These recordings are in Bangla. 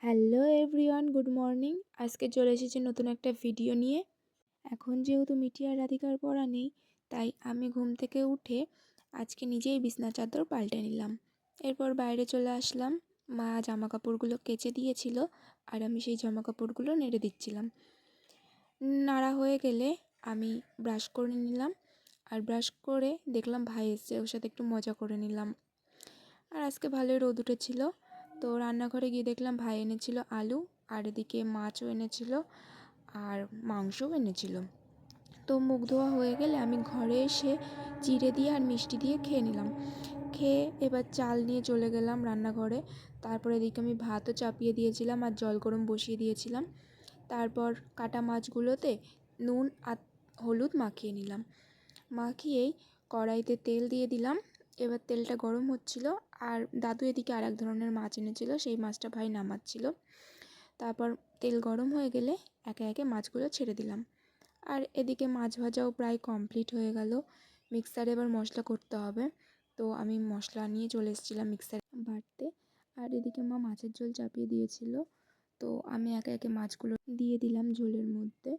Hello everyone, good morning. আজকে চলে এসেছি নতুন একটা ভিডিও নিয়ে। এখন যেহেতু মিঠি আর রাধিকার পড়া নেই, তাই আমি ঘুম থেকে উঠে আজকে নিজেই বিছনা চাদর পাল্টে নিলাম। এরপর বাইরে চলে আসলাম। মা জামা কাপড়গুলো কেচে দিয়েছিল আর আমি সেই জামা কাপড়গুলো নেড়ে দিচ্ছিলাম। নাড়া হয়ে গেলে আমি ব্রাশ করে নিলাম, আর ব্রাশ করে দেখলাম ভাই এসছে, ওর সাথে একটু মজা করে নিলাম। আর আজকে ভালোই রোদ উঠেছিল, তো রান্নাঘরে গিয়ে দেখলাম ভাই এনেছিল আলু, আর এদিকে মাছও এনেছিল আর মাংসও এনেছিল। তো মুখ ধোয়া হয়ে গেলে আমি ঘরে এসে জিরে দিয়ে আর মিষ্টি দিয়ে খেয়ে নিলাম। খেয়ে এবার চাল নিয়ে চলে গেলাম রান্নাঘরে। তারপর এদিকে আমি ভাতও চাপিয়ে দিয়েছিলাম আর জল গরম বসিয়ে দিয়েছিলাম। তারপর কাটা মাছগুলোতে নুন আর হলুদ মাখিয়ে নিলাম। মাখিয়েই কড়াইতে তেল দিয়ে দিলাম। এবার তেলটা গরম হচ্ছিল, আর দাদু এদিকে আর এক ধরনের মাছ এনেছিল, সেই মাছটা ভাই নামাচ্ছিল। তারপর তেল গরম হয়ে গেলে একে একে মাছগুলো ছেড়ে দিলাম। আর এদিকে মাছ ভাজাও প্রায় কমপ্লিট হয়ে গেল। মিক্সারে এবার মশলা করতে হবে, তো আমি মশলা নিয়ে চলে এসেছিলাম মিক্সারে বাটতে। আর এদিকে মা মাছের ঝোল চাপিয়ে দিয়েছিল, তো আমি একে একে মাছগুলো দিয়ে দিলাম ঝোলের মধ্যে।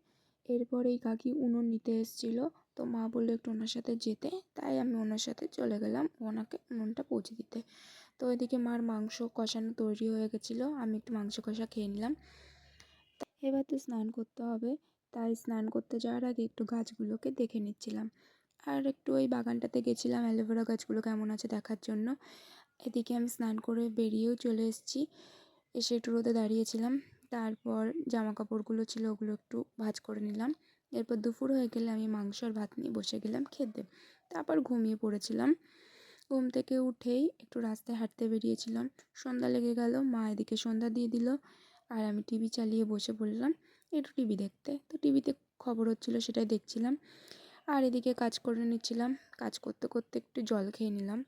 এরপর এই কাকি উনুন নিতে এসেছিলো, তো মা বললো একটু ওনার সাথে যেতে, তাই আমি ওনার সাথে চলে গেলাম ওনাকে উনুনটা পৌঁছে দিতে। তো এদিকে মার মাংস কষানো তৈরি হয়ে গেছিলো, আমি একটু মাংস কষা খেয়ে নিলাম। এবার তো স্নান করতে হবে, তাই স্নান করতে যাওয়ার আগে একটু গাছগুলোকে দেখে নিচ্ছিলাম। আর একটু ওই বাগানটাতে গেছিলাম অ্যালোভেরা গাছগুলো কেমন আছে দেখার জন্য। এদিকে আমি স্নান করে বেরিয়েও চলে এসেছি, এসে একটু রোদে দাঁড়িয়েছিলাম। তারপর জামা কাপড়গুলো ছিল ওগুলো একটু ভাঁজ করে নিলাম। এরপর দুপুর হয়ে গেলে আমি মাংস আর ভাত নিয়ে বসে গেলাম খেতে। তারপর ঘুমিয়ে পড়েছিলাম। ঘুম থেকে উঠেই একটু রাস্তায় হাঁটতে বেরিয়েছিলাম। সন্ধ্যা লেগে গেল, মা এদিকে সন্ধ্যা দিয়ে দিল, আর আমি টিভি চালিয়ে বসে পড়লাম একটু টিভি দেখতে। তো টিভিতে খবর হচ্ছিল, সেটাই দেখছিলাম। আর এদিকে কাজ করে নিচ্ছিলাম। কাজ করতে করতে একটু জল খেয়ে নিলাম।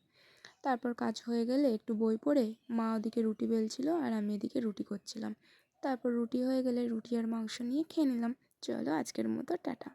তারপর কাজ হয়ে গেলে একটু বই পড়ে মা ওদিকে রুটি বেলছিল আর আমি এদিকে রুটি করছিলাম। তারপর রুটি হয়ে গেলে রুটি আর মাংস নিয়ে খেয়ে নিলাম। চলো আজকের মতো টাটা।